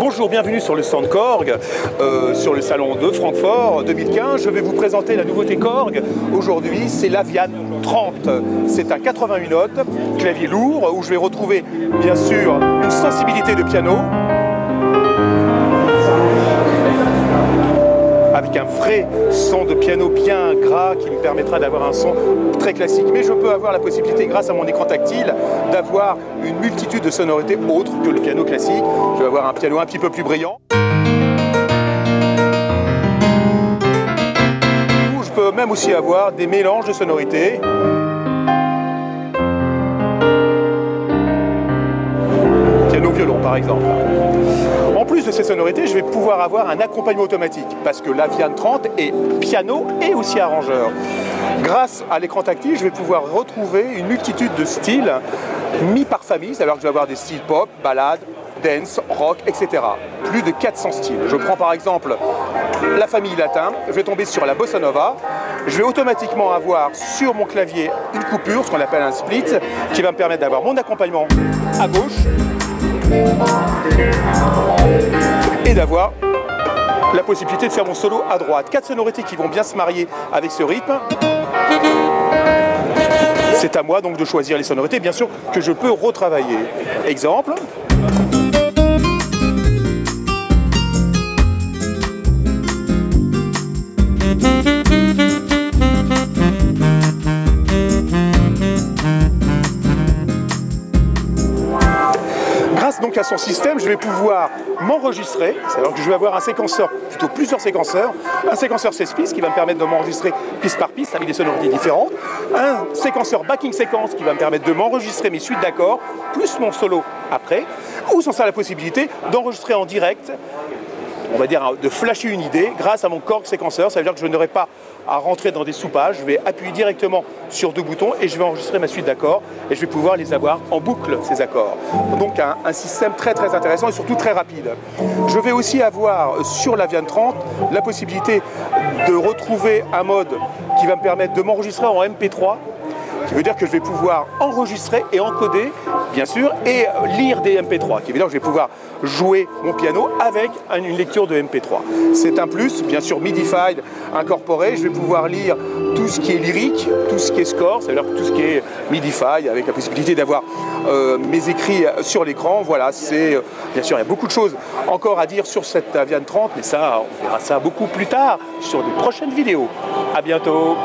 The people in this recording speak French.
Bonjour, bienvenue sur le stand Korg, sur le salon de Francfort 2015. Je vais vous présenter la nouveauté Korg. Aujourd'hui, c'est l'Avian 30. C'est un 88 notes, clavier lourd, où je vais retrouver bien sûr une sensibilité de piano, avec un vrai son de piano bien gras qui me permettra d'avoir un son très classique. Mais je peux avoir la possibilité, grâce à mon écran tactile, d'avoir une multitude de sonorités autres que le piano classique. Je vais avoir un piano un petit peu plus brillant. Je peux même aussi avoir des mélanges de sonorités. Piano-violon par exemple. En plus de ces sonorités, je vais pouvoir avoir un accompagnement automatique parce que l'Avian 30 est piano et aussi arrangeur. Grâce à l'écran tactile, je vais pouvoir retrouver une multitude de styles mis par famille, c'est-à-dire que je vais avoir des styles pop, ballade, dance, rock, etc. Plus de 400 styles. Je prends par exemple la famille latin, je vais tomber sur la bossa nova, je vais automatiquement avoir sur mon clavier une coupure, ce qu'on appelle un split, qui va me permettre d'avoir mon accompagnement à gauche et d'avoir la possibilité de faire mon solo à droite. 4 sonorités qui vont bien se marier avec ce rythme. C'est à moi donc de choisir les sonorités, bien sûr, que je peux retravailler. Exemple. Grâce donc à son système, je vais pouvoir m'enregistrer, c'est-à-dire que je vais avoir un séquenceur, plutôt plusieurs séquenceurs, un séquenceur 16 pistes qui va me permettre de m'enregistrer piste par piste avec des sonorités différentes, un séquenceur backing séquence qui va me permettre de m'enregistrer mes suites d'accords, plus mon solo après, ou sans ça la possibilité d'enregistrer en direct, on va dire de flasher une idée grâce à mon Korg séquenceur. Ça veut dire que je n'aurai pas à rentrer dans des soupages, je vais appuyer directement sur 2 boutons et je vais enregistrer ma suite d'accords et je vais pouvoir les avoir en boucle, ces accords. Donc un système très intéressant et surtout très rapide. Je vais aussi avoir sur l'Avian 30 la possibilité de retrouver un mode qui va me permettre de m'enregistrer en MP3, qui veut dire que je vais pouvoir enregistrer et encoder, bien sûr, et lire des MP3, qui veut dire que je vais pouvoir jouer mon piano avec une lecture de MP3. C'est un plus, bien sûr, Midified, incorporé, je vais pouvoir lire tout ce qui est lyrique, tout ce qui est score, c'est-à-dire tout ce qui est Midified, avec la possibilité d'avoir mes écrits sur l'écran. Voilà, c'est bien sûr, il y a beaucoup de choses encore à dire sur cette Avian 30, mais ça, on verra ça beaucoup plus tard sur de prochaines vidéos. À bientôt.